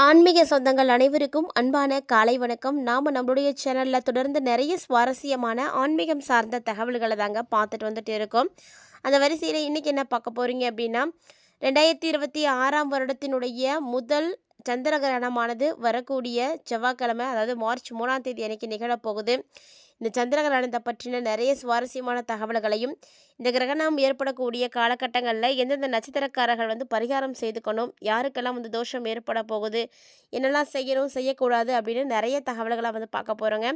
ஆன்மீக சொந்தங்கள் அனைவருக்கும் அன்பான காலை வணக்கம். நாம் நம்மளுடைய சேனலில் தொடர்ந்து நிறைய சுவாரஸ்யமான ஆன்மீகம் சார்ந்த தகவல்களை தாங்க பார்த்துட்டு வந்துட்டு இருக்கோம். அந்த வரிசையில் இன்றைக்கி என்ன பார்க்க போகிறீங்க அப்படின்னா, 2026 வருடத்தினுடைய முதல் சந்திர கிரகணமானது வரக்கூடிய செவ்வாய்க்கிழமை, அதாவது மார்ச் 3ஆம் தேதி அன்னைக்கு நிகழப்போகுது. இந்த சந்திர கிரகணத்தை பற்றின நிறைய சுவாரஸ்யமான தகவல்களையும், இந்த கிரகணம் ஏற்படக்கூடிய காலகட்டங்களில் எந்தெந்த நட்சத்திரக்காரர்கள் பரிகாரம் செய்துக்கணும், யாருக்கெல்லாம் தோஷம் ஏற்பட போகுது, என்னெல்லாம் செய்யணும் செய்யக்கூடாது அப்படின்னு நிறைய தகவல்களை பார்க்க போகிறோங்க.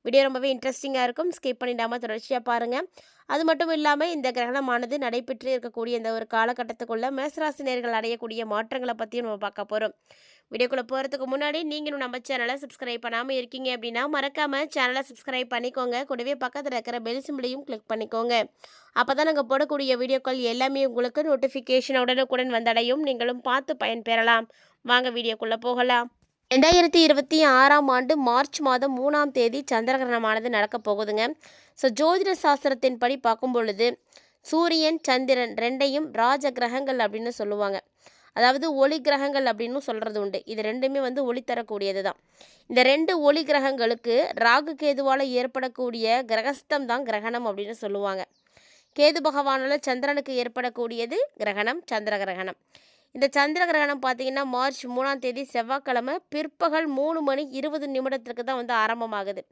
வீடியோ ரொம்பவே இன்ட்ரெஸ்டிங்காக இருக்கும், ஸ்கிப் பண்ணிடாமல் தொடர்ச்சியாக பாருங்கள். அது மட்டும் இல்லாமல் இந்த கிரகணமானது நடைபெற்று இருக்கக்கூடிய இந்த ஒரு காலகட்டத்துக்குள்ளே மேசராசினியர்கள் அடையக்கூடிய மாற்றங்களை பற்றியும் நம்ம பார்க்க போகிறோம். வீடியோக்குள்ளே போகிறதுக்கு முன்னாடி நீங்களும் நம்ம சேனலை சப்ஸ்கிரைப் பண்ணாமல் இருக்கீங்க அப்படின்னா மறக்காமல் சேனலை சப்ஸ்கிரைப் பண்ணிக்கோங்க. கூடவே பக்கத்தில் இருக்கிற பெல் சிம்பிளையும் கிளிக் பண்ணிக்கோங்க. அப்போ தான் நாங்கள் போடக்கூடிய வீடியோக்கள் எல்லாமே உங்களுக்கு நோட்டிஃபிகேஷன் உடனுக்குடன் வந்தடையும், நீங்களும் பார்த்து பயன்பெறலாம். வாங்க வீடியோக்குள்ளே போகலாம். 2026 ஆண்டு மார்ச் மாதம் 3ஆம் தேதி சந்திரகிரகணமானது நடக்கப் போகுதுங்க. ஸோ ஜோதிட சாஸ்திரத்தின்படி பார்க்கும் பொழுது சூரியன் சந்திரன் ரெண்டையும் ராஜ கிரகங்கள் அப்படின்னு சொல்லுவாங்க. அதாவது ஒளி கிரகங்கள் அப்படின்னு சொல்கிறது உண்டு. இது ரெண்டுமே ஒளி தரக்கூடியது தான். இந்த ரெண்டு ஒளி கிரகங்களுக்கு ராகு கேதுவால் ஏற்படக்கூடிய கிரகஸ்தம் தான் கிரகணம் அப்படின்னு சொல்லுவாங்க. கேது பகவானால் சந்திரனுக்கு ஏற்படக்கூடியது கிரகணம், சந்திர கிரகணம். இந்த சந்திர கிரகணம் பார்த்திங்கன்னா மார்ச் 3ஆம் தேதி செவ்வாய்க்கிழமை பிற்பகல் 3:20 தான் ஆரம்பமாகுது.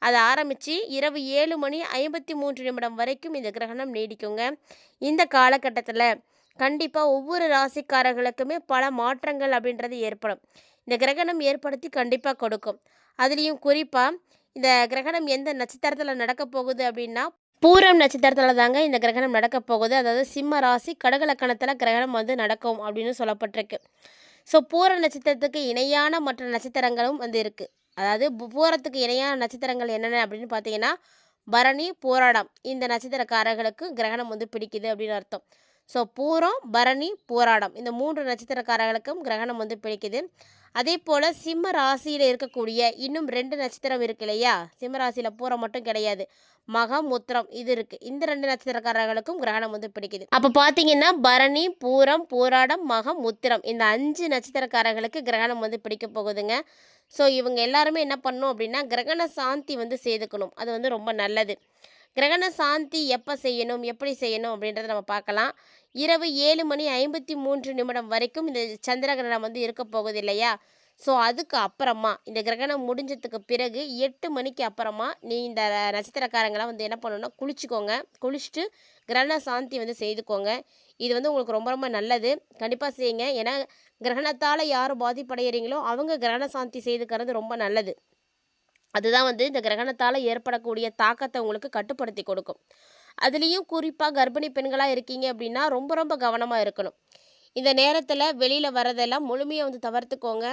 அது ஆரம்பித்து இரவு 7:53 வரைக்கும் இந்த கிரகணம் நீடிக்குங்க. இந்த காலகட்டத்தில் கண்டிப்பாக ஒவ்வொரு ராசிக்காரர்களுக்குமே பல மாற்றங்கள் அப்படின்றது ஏற்படும். இந்த கிரகணம் ஏற்படுத்தி கண்டிப்பாக கொடுக்கும். அதுலேயும் குறிப்பாக இந்த கிரகணம் எந்த நட்சத்திரத்தில் நடக்க போகுது அப்படின்னா, பூரம் நட்சத்திரத்தில் தாங்க இந்த கிரகணம் நடக்க போகுது. அதாவது சிம்ம ராசி கடக லக்கணத்தில் கிரகணம் நடக்கும் அப்படின்னு சொல்லப்பட்டிருக்கு. ஸோ பூர நட்சத்திரத்துக்கு இணையான மற்ற நட்சத்திரங்களும் இருக்குது. அதாவது பூரத்துக்கு இணையான நட்சத்திரங்கள் என்னென்ன அப்படின்னு பார்த்தீங்கன்னா, பரணி, பூராடம், இந்த நட்சத்திரக்காரர்களுக்கு கிரகணம் பிடிக்குது அப்படின்னு அர்த்தம். ஸோ பூரம், பரணி, பூராடம் இந்த 3 நட்சத்திரக்காரர்களுக்கும் கிரகணம் பிடிக்குது. அதே போல் சிம்ம ராசியில் இருக்கக்கூடிய இன்னும் 2 நட்சத்திரம் இருக்கு இல்லையா, சிம்ம ராசியில் பூரம் மட்டும் கிடையாது, மகம், உத்திரம் இது இருக்குது. இந்த 2 நட்சத்திரக்காரர்களுக்கும் கிரகணம் பிடிக்குது. அப்போ பார்த்தீங்கன்னா பரணி, பூரம், பூராடம், மகம், உத்திரம் இந்த 5 நட்சத்திரக்காரர்களுக்கு கிரகணம் பிடிக்க போகுதுங்க. ஸோ இவங்க எல்லாருமே என்ன பண்ணணும் அப்படின்னா கிரகண சாந்தி செய்துக்கணும். அது ரொம்ப நல்லது. கிரகண சாந்தி எப்போ செய்யணும், எப்படி செய்யணும் அப்படின்றத நம்ம பார்க்கலாம். இரவு 7:53 வரைக்கும் இந்த சந்திர கிரகணம் இருக்க போகுது இல்லையா. ஸோ அதுக்கு அப்புறமா இந்த கிரகணம் முடிஞ்சதுக்கு பிறகு 8 மணிக்கு அப்புறமா நீ இந்த நட்சத்திரக்காரங்களாம் என்ன பண்ணணும்னா குளிச்சுக்கோங்க. குளிச்சுட்டு கிரகண சாந்தி செய்துக்கோங்க. இது உங்களுக்கு ரொம்ப ரொம்ப நல்லது. கண்டிப்பாக செய்யுங்க. ஏன்னா கிரகணத்தால் யார் பாதிப்படைகிறீங்களோ அவங்க கிரகண சாந்தி செய்துக்கிறது ரொம்ப நல்லது. அதுதான் இந்த கிரகணத்தால் ஏற்படக்கூடிய தாக்கத்தை உங்களுக்கு கட்டுப்படுத்தி கொடுக்கும். அதுலேயும் குறிப்பாக கர்ப்பிணி பெண்களாக இருக்கீங்க அப்படின்னா ரொம்ப ரொம்ப கவனமாக இருக்கணும். இந்த நேரத்தில் வெளியில் வரதெல்லாம் முழுமையாக தவிர்த்துக்கோங்க.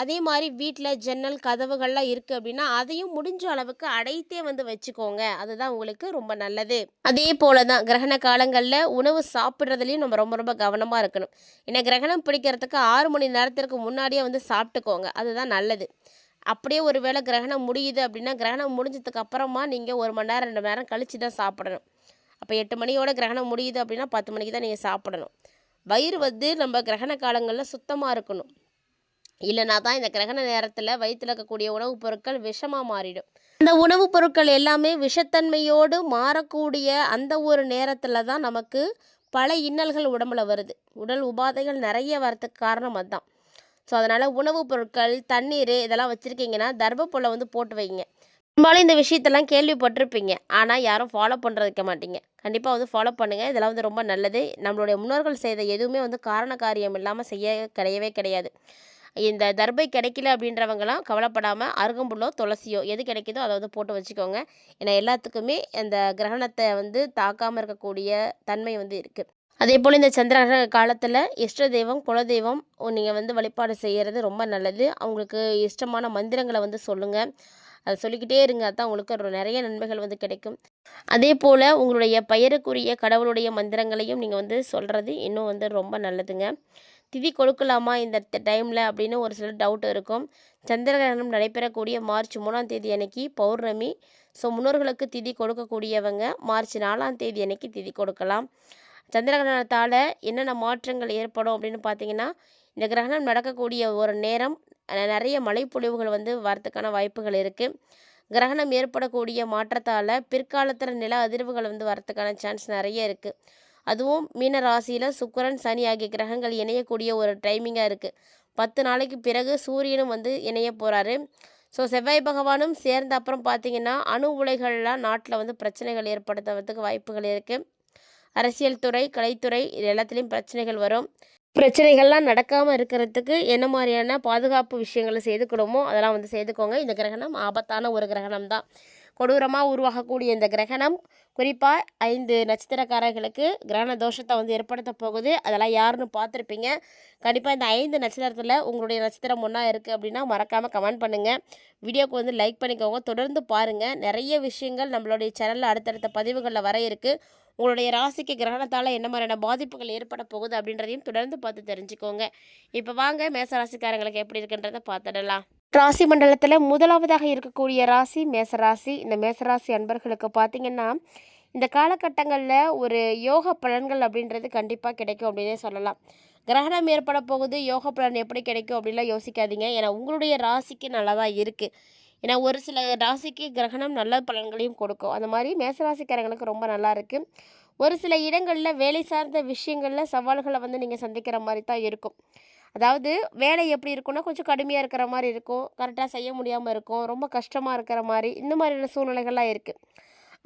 அதே மாதிரி வீட்டில் ஜன்னல் கதவுகள்லாம் இருக்குது அப்படின்னா அதையும் முடிஞ்ச அளவுக்கு அடைத்தே வச்சுக்கோங்க. அதுதான் உங்களுக்கு ரொம்ப நல்லது. அதே போல தான் கிரகண காலங்களில் உணவு சாப்பிட்றதுலையும் நம்ம ரொம்ப ரொம்ப கவனமாக இருக்கணும். ஏன்னா கிரகணம் பிடிக்கிறதுக்கு 6 மணி நேரத்திற்கு முன்னாடியே சாப்பிட்டுக்கோங்க. அதுதான் நல்லது. அப்படியே ஒரு வேளை கிரகணம் முடியுது அப்படின்னா கிரகணம் முடிஞ்சதுக்கு அப்புறமா நீங்கள் 1 மணி நேரம் 2 மணி நேரம் கழித்து தான் சாப்பிடணும். அப்போ 8 மணியோட கிரகணம் முடியுது அப்படின்னா 10 மணிக்கு தான் நீங்கள் சாப்பிடணும். வயிறு நம்ம கிரகண காலங்களில் சுத்தமாக இருக்கணும். இல்லைனா தான் இந்த கிரகண நேரத்தில் வயிற்றில் இருக்கக்கூடிய உணவுப் பொருட்கள் விஷமாக மாறிடும். அந்த உணவுப் பொருட்கள் எல்லாமே விஷத்தன்மையோடு மாறக்கூடிய அந்த ஒரு நேரத்தில் தான் நமக்கு பல இன்னல்கள் உடம்புல வருது. உடல் உபாதைகள் நிறைய வரதுக்கு காரணம் அதுதான். ஸோ அதனால் உணவுப் பொருட்கள், தண்ணீர் இதெல்லாம் வச்சுருக்கீங்கன்னா தர்பப்புல்லை போட்டு வைங்க. பெரும்பாலும் இந்த விஷயத்தெல்லாம் கேள்விப்பட்டிருப்பீங்க, ஆனால் யாரும் ஃபாலோ பண்ணுறதுக்க மாட்டீங்க. கண்டிப்பாக ஃபாலோ பண்ணுங்கள். இதெல்லாம் ரொம்ப நல்லது. நம்மளுடைய முன்னோர்கள் செய்த எதுவுமே காரண காரியம் இல்லாமல் செய்ய கிடையவே கிடையாது. இந்த தர்பை கிடைக்கல அப்படின்றவங்களாம் கவலைப்படாமல் அருகம்புல்லோ துளசியோ எது கிடைக்குதோ அதை போட்டு வச்சுக்கோங்க. ஏன்னா எல்லாத்துக்குமே அந்த கிரகணத்தை தாக்காமல் இருக்கக்கூடிய தன்மை இருக்குது. அதே போல் இந்த சந்திரகிரகண காலத்தில் இஷ்ட தெய்வம், குலதெய்வம் நீங்கள் வழிபாடு செய்கிறது ரொம்ப நல்லது. அவங்களுக்கு இஷ்டமான மந்திரங்களை சொல்லுங்கள். அதை சொல்லிக்கிட்டே இருங்க. அதுதான் உங்களுக்கு நிறைய நன்மைகள் கிடைக்கும். அதே போல் உங்களுடைய பெயருக்குரிய கடவுளுடைய மந்திரங்களையும் நீங்கள் சொல்கிறது இன்னும் ரொம்ப நல்லதுங்க. திதி கொடுக்கலாமா இந்த டைமில் அப்படின்னு ஒரு சில டவுட் இருக்கும். சந்திரகிரகணம் நடைபெறக்கூடிய மார்ச் 3ஆம் தேதி அன்னைக்கு பௌர்ணமி. ஸோ முன்னோர்களுக்கு திதி கொடுக்கக்கூடியவங்க மார்ச் 4ஆம் தேதி அன்னைக்கு திதி கொடுக்கலாம். சந்திரகிரகணத்தால் என்னென்ன மாற்றங்கள் ஏற்படும் அப்படின்னு பார்த்தீங்கன்னா, இந்த கிரகணம் நடக்கக்கூடிய ஒரு நேரம் நிறைய மழைப்பொழிவுகள் வந்து வரத்துக்கான வாய்ப்புகள் இருக்குது. கிரகணம் ஏற்படக்கூடிய மாற்றத்தால் பிற்காலத்தில் நில அதிர்வுகள் வந்து வரத்துக்கான சான்ஸ் நிறைய இருக்குது. அதுவும் மீன ராசியில் சுக்கிரன் சனி ஆகிய கிரகங்கள் இணையக்கூடிய ஒரு டைமிங்காக இருக்குது. 10 நாளைக்கு பிறகு சூரியனும் வந்து இணைய போகிறாரு. ஸோ செவ்வாய் பகவானும் சேர்ந்த அப்புறம் பார்த்தீங்கன்னா அணு உலைகள்லாம் நாட்டில் வந்து பிரச்சனைகள் ஏற்படுத்துறதுக்கு வாய்ப்புகள் இருக்குது. அரசியல் துறை, கலைத்துறை இது எல்லாத்துலேயும் பிரச்சனைகள் வரும். பிரச்சனைகள்லாம் நடக்காமல் இருக்கிறதுக்கு என்ன மாதிரியான பாதுகாப்பு விஷயங்களை செய்துக்கணுமோ அதெல்லாம் வந்து செய்துக்கோங்க. இந்த கிரகணம் ஆபத்தான ஒரு கிரகணம் தான். கொடூரமாக உருவாகக்கூடிய இந்த கிரகணம் குறிப்பாக 5 நட்சத்திரக்காரர்களுக்கு கிரகண தோஷத்தை வந்து ஏற்படுத்த போகுது. அதெல்லாம் யாருன்னு பார்த்துருப்பீங்க. கண்டிப்பாக இந்த 5 நட்சத்திரத்தில் உங்களுடைய நட்சத்திரம் ஒன்றா இருக்குது அப்படின்னா மறக்காமல் கமெண்ட் பண்ணுங்கள். வீடியோக்கு வந்து லைக் பண்ணிக்கோங்க. தொடர்ந்து பாருங்கள். நிறைய விஷயங்கள் நம்மளுடைய சேனலில் அடுத்தடுத்த பதிவுகளில் வர இருக்குது. உங்களுடைய ராசிக்கு கிரகணத்தால் என்ன மாதிரியான பாதிப்புகள் ஏற்பட போகுது அப்படின்றதையும் தொடர்ந்து பார்த்து தெரிஞ்சுக்கோங்க. இப்போ வாங்க மேச ராசிக்காரங்களுக்கு எப்படி இருக்குன்றதை பார்த்துடலாம். ராசி மண்டலத்தில் முதலாவதாக இருக்கக்கூடிய ராசி மேசராசி. இந்த மேசராசி அன்பர்களுக்கு பார்த்திங்கன்னா இந்த காலகட்டங்களில் ஒரு யோக பலன்கள் அப்படின்றது கண்டிப்பாக கிடைக்கும் அப்படின்னே சொல்லலாம். கிரகணம் ஏற்பட போகுது, யோக பலன் எப்படி கிடைக்கும் அப்படின்லாம் யோசிக்காதீங்க. ஏன்னா உங்களுடைய ராசிக்கு நல்லா தான் இருக்குது. ஏன்னா ஒரு சில ராசிக்கு கிரகணம் நல்ல பலன்களையும் கொடுக்கும். அந்த மாதிரி மேசராசிக்காரங்களுக்கு ரொம்ப நல்லா இருக்குது. ஒரு சில இடங்களில் வேலை சார்ந்த விஷயங்களில் சவால்களை வந்து நீங்கள் சந்திக்கிற மாதிரி தான் இருக்கும். அதாவது வேலை எப்படி இருக்குன்னா கொஞ்சம் கடுமையாக இருக்கிற மாதிரி இருக்கும், கரெக்டாக செய்ய முடியாமல் இருக்கும், ரொம்ப கஷ்டமாக இருக்கிற மாதிரி இந்த மாதிரியான சூழ்நிலைகள்லாம் இருக்குது.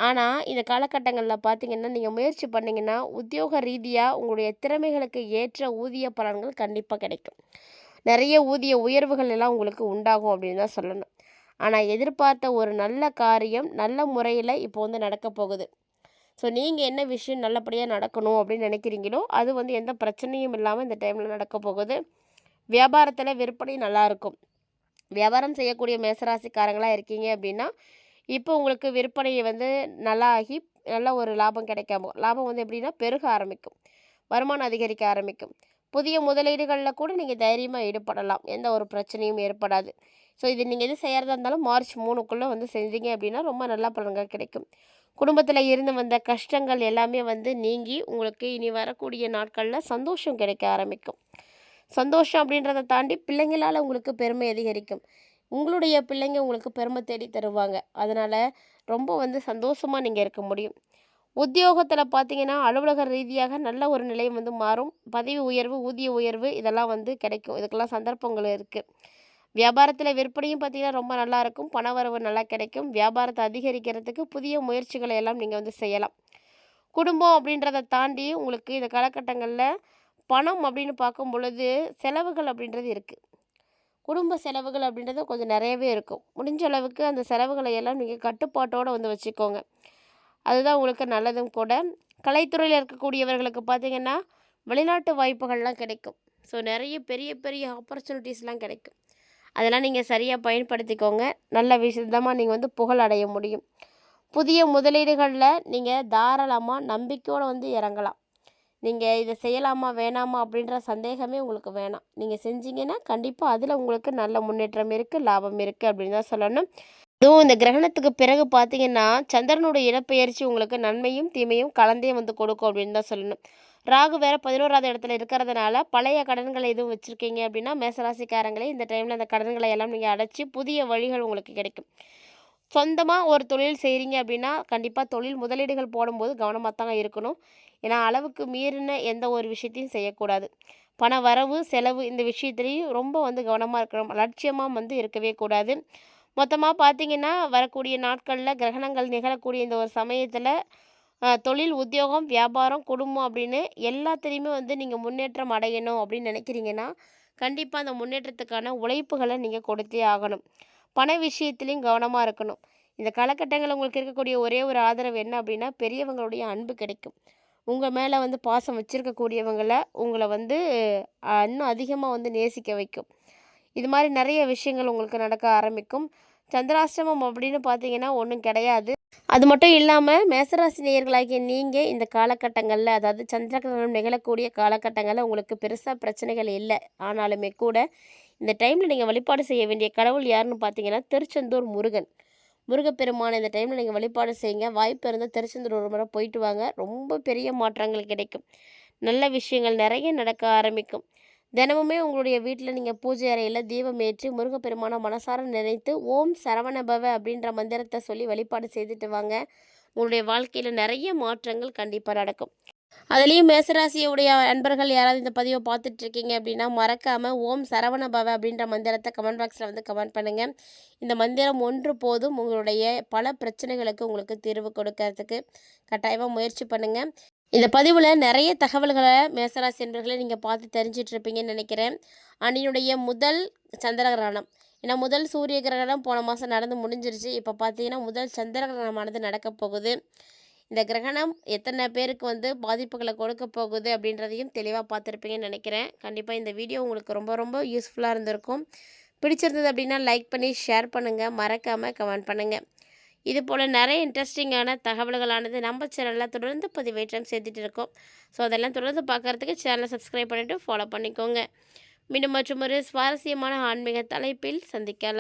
ஆனால் இந்த காலகட்டங்களில் பார்த்திங்கன்னா நீங்கள் முயற்சி பண்ணிங்கன்னா உத்தியோக ரீதியாக உங்களுடைய திறமைகளுக்கு ஏற்ற ஊதிய பலன்கள் கண்டிப்பாக கிடைக்கும். நிறைய ஊதிய உயர்வுகள் எல்லாம் உங்களுக்கு உண்டாகும் அப்படின்னு தான் சொல்லணும். ஆனால் எதிர்பார்த்த ஒரு நல்ல காரியம் நல்ல முறையில் இப்போ வந்து நடக்க போகுது. ஸோ நீங்கள் என்ன விஷயம் நல்லபடியாக நடக்கணும் அப்படின்னு நினைக்கிறீங்களோ அது வந்து எந்த பிரச்சனையும் இல்லாமல் இந்த டைமில் நடக்க போகுது. வியாபாரத்தில் விற்பனை நல்லாயிருக்கும். வியாபாரம் செய்யக்கூடிய மேசராசிக்காரங்களாக இருக்கீங்க அப்படின்னா இப்போ உங்களுக்கு விற்பனையை வந்து நல்லா ஆகி நல்ல ஒரு லாபம் கிடைக்காம லாபம் வந்து எப்படின்னா பெருக ஆரம்பிக்கும், வருமானம் அதிகரிக்க ஆரம்பிக்கும். புதிய முதலீடுகளில் கூட நீங்கள் தைரியமாக ஈடுபடலாம், எந்த ஒரு பிரச்சனையும் ஏற்படாது. ஸோ இது நீங்கள் எது செய்கிறதா இருந்தாலும் மார்ச் 3க்குள்ளே வந்து செஞ்சீங்க அப்படின்னா ரொம்ப நல்ல பலன்கள் கிடைக்கும். குடும்பத்தில் இருந்து வந்த கஷ்டங்கள் எல்லாமே வந்து நீங்கி உங்களுக்கு இனி வரக்கூடிய நாட்களில் சந்தோஷம் கிடைக்க ஆரம்பிக்கும். சந்தோஷம் அப்படின்றத தாண்டி பிள்ளைங்களால் உங்களுக்கு பெருமை அதிகரிக்கும். உங்களுடைய பிள்ளைங்க உங்களுக்கு பெருமை தேடி தருவாங்க. அதனால் ரொம்ப வந்து சந்தோஷமாக நீங்கள் இருக்க முடியும். உத்தியோகத்தில் பார்த்தீங்கன்னா அலுவலக ரீதியாக நல்ல ஒரு நிலை வந்து மாறும். பதவி உயர்வு, ஊதிய உயர்வு இதெல்லாம் வந்து கிடைக்கும். இதுக்கெல்லாம் சந்தர்ப்பங்கள் இருக்குது. வியாபாரத்தில் விற்பனையும் பார்த்திங்கன்னா ரொம்ப நல்லாயிருக்கும். பணவரவு நல்லா கிடைக்கும். வியாபாரத்தை அதிகரிக்கிறதுக்கு புதிய முயற்சிகளை எல்லாம் நீங்கள் வந்து செய்யலாம். குடும்பம் அப்படின்றத தாண்டி உங்களுக்கு இந்த காலகட்டங்களில் பணம் அப்படின்னு பார்க்கும் பொழுது செலவுகள் அப்படின்றது இருக்குது. குடும்ப செலவுகள் அப்படின்றது கொஞ்சம் நிறையவே இருக்கும். முடிஞ்ச அளவுக்கு அந்த செலவுகளை எல்லாம் நீங்கள் கட்டுப்பாட்டோடு வந்து வச்சுக்கோங்க. அதுதான் உங்களுக்கு நல்லதும் கூட. கலைத்துறையில் இருக்கக்கூடியவர்களுக்கு பார்த்திங்கன்னா வெளிநாட்டு வாய்ப்புகள்லாம் கிடைக்கும். ஸோ நிறைய பெரிய பெரிய ஆப்பர்ச்சுனிட்டிஸ்லாம் கிடைக்கும். அதெல்லாம் நீங்கள் சரியாக பயன்படுத்திக்கோங்க. நல்ல விதமாக நீங்கள் வந்து புகழ் அடைய முடியும். புதிய முதலீடுகளில் நீங்கள் தாராளமாக நம்பிக்கையோடு வந்து இறங்கலாம். நீங்கள் இதை செய்யலாமா வேணாமா அப்படின்ற சந்தேகமே உங்களுக்கு வேணாம். நீங்கள் செஞ்சீங்கன்னா கண்டிப்பாக அதில் உங்களுக்கு நல்ல முன்னேற்றம் இருக்குது, லாபம் இருக்குது அப்படின்னு தான் சொல்லணும். அதுவும் இந்த கிரகணத்துக்கு பிறகு பார்த்தீங்கன்னா சந்திரனுடைய இடப்பெயர்ச்சி உங்களுக்கு நன்மையும் தீமையும் கலந்தே வந்து கொடுக்கும் அப்படின்னு தான் சொல்லணும். ராகு வேறு 11வது இடத்துல இருக்கிறதுனால பழைய கடன்களை எதுவும் வச்சுருக்கீங்க அப்படின்னா மேசராசிக்காரங்களே இந்த டைமில் அந்த கடன்களை எல்லாம் நீங்கள் அடைச்சி புதிய வழிகள் உங்களுக்கு கிடைக்கும். சொந்தமாக ஒரு தொழில் செய்கிறீங்க அப்படின்னா கண்டிப்பாக தொழில் முதலீடுகள் போடும்போது கவனமாக தான் இருக்கணும். ஏன்னா அளவுக்கு மீறின எந்த ஒரு விஷயத்தையும் செய்யக்கூடாது. பண வரவு செலவு இந்த விஷயத்துலேயும் ரொம்ப வந்து கவனமாக இருக்கணும். அலட்சியமாக வந்து இருக்கவே கூடாது. மொத்தமாக பார்த்திங்கன்னா வரக்கூடிய நாட்களில் கிரகணங்கள் நிகழக்கூடிய இந்த ஒரு சமயத்தில் தொழில், உத்தியோகம், வியாபாரம், குடும்பம் அப்படின்னு எல்லாத்துலேயுமே வந்து நீங்கள் முன்னேற்றம் அடையணும் அப்படின்னு நினைக்கிறீங்கன்னா கண்டிப்பாக அந்த முன்னேற்றத்துக்கான உழைப்புகளை நீங்கள் கொடுத்தே ஆகணும். பண விஷயத்துலேயும் கவனமாக இருக்கணும். இந்த காலகட்டங்களில் உங்களுக்கு இருக்கக்கூடிய ஒரே ஒரு ஆதரவு என்ன அப்படின்னா பெரியவங்களுடைய அன்பு கிடைக்கும். உங்கள் மேலே வந்து பாசம் வச்சுருக்கக்கூடியவங்களை உங்களை வந்து இன்னும் அதிகமாக வந்து நேசிக்க வைக்கும். இது மாதிரி நிறைய விஷயங்கள் உங்களுக்கு நடக்க ஆரம்பிக்கும். சந்திராஷ்டமம் அப்படின்னு பார்த்தீங்கன்னா ஒன்றும் கிடையாது. அது மட்டும் இல்லாமல் மேசராசி நேயர்களாகிய நீங்கள் இந்த காலகட்டங்களில் அதாவது சந்திரகிரகணம் நிகழக்கூடிய காலகட்டங்களில் உங்களுக்கு பெருசாக பிரச்சனைகள் இல்லை. ஆனாலுமே கூட இந்த டைமில் நீங்கள் வழிபாடு செய்ய வேண்டிய கடவுள் யாருன்னு பார்த்தீங்கன்னா திருச்செந்தூர் முருகன். முருகப்பெருமானை இந்த டைமில் நீங்கள் வழிபாடு செய்யுங்க. வாய்ப்பு இருந்தால் திருச்செந்தூர் ஒரு முறை போயிட்டு வாங்க. ரொம்ப பெரிய மாற்றங்கள் கிடைக்கும். நல்ல விஷயங்கள் நிறைய நடக்க ஆரம்பிக்கும். தினமுமே உங்களுடைய வீட்டில் நீங்கள் பூஜை அறையில் தீபம் ஏற்றி முருகப்பெருமானை மனசார நினைத்து ஓம் சரவணபவ அப்படின்ற மந்திரத்தை சொல்லி வழிபாடு செய்துட்டு வாங்க. உங்களுடைய வாழ்க்கையில் நிறைய மாற்றங்கள் கண்டிப்பாக நடக்கும். அதுலேயும் மேசராசியுடைய அன்பர்கள் யாராவது இந்த பதிவை பார்த்துட்டு இருக்கீங்க அப்படின்னா மறக்காமல் ஓம் சரவண பவ அப்படின்ற மந்திரத்தை கமெண்ட் பாக்ஸில் வந்து கமெண்ட் பண்ணுங்கள். இந்த மந்திரம் ஒன்று போதும் உங்களுடைய பல பிரச்சனைகளுக்கு உங்களுக்கு தீர்வு கொடுக்கறதுக்கு கட்டாயமாக முயற்சி பண்ணுங்கள். இந்த பதிவில் நிறைய தகவல்களை மேசராசி அன்பர்களை நீங்கள் பார்த்து தெரிஞ்சிட்டு இருப்பீங்கன்னு நினைக்கிறேன். அன்னையுடைய முதல் சந்திர கிரகணம், ஏன்னா முதல் சூரிய கிரகணம் போன மாதம் நடந்து முடிஞ்சிருச்சு. இப்போ பார்த்தீங்கன்னா முதல் சந்திர கிரகணமானது நடக்க போகுது. இந்த கிரகணம் எத்தனை பேருக்கு வந்து பாதிப்புகளை கொடுக்க போகுது அப்படின்றதையும் தெளிவாக பார்த்துருப்பீங்கன்னு நினைக்கிறேன். கண்டிப்பாக இந்த வீடியோ உங்களுக்கு ரொம்ப ரொம்ப யூஸ்ஃபுல்லாக இருந்திருக்கும். பிடிச்சிருந்தது அப்படின்னா லைக் பண்ணி ஷேர் பண்ணுங்கள், மறக்காமல் கமெண்ட் பண்ணுங்கள். இது போல் நிறைய இன்ட்ரெஸ்டிங்கான தகவல்களானது நம்ம சேனலில் தொடர்ந்து பதிவேற்றம் செய்துட்டு இருக்கோம். ஸோ அதெல்லாம் தொடர்ந்து பார்க்குறதுக்கு சேனலை சப்ஸ்கிரைப் பண்ணிவிட்டு ஃபாலோ பண்ணிக்கோங்க. மீண்டும் மற்றும் ஒரு சுவாரஸ்யமான ஆன்மீக தலைப்பில் சந்திக்கலாம்.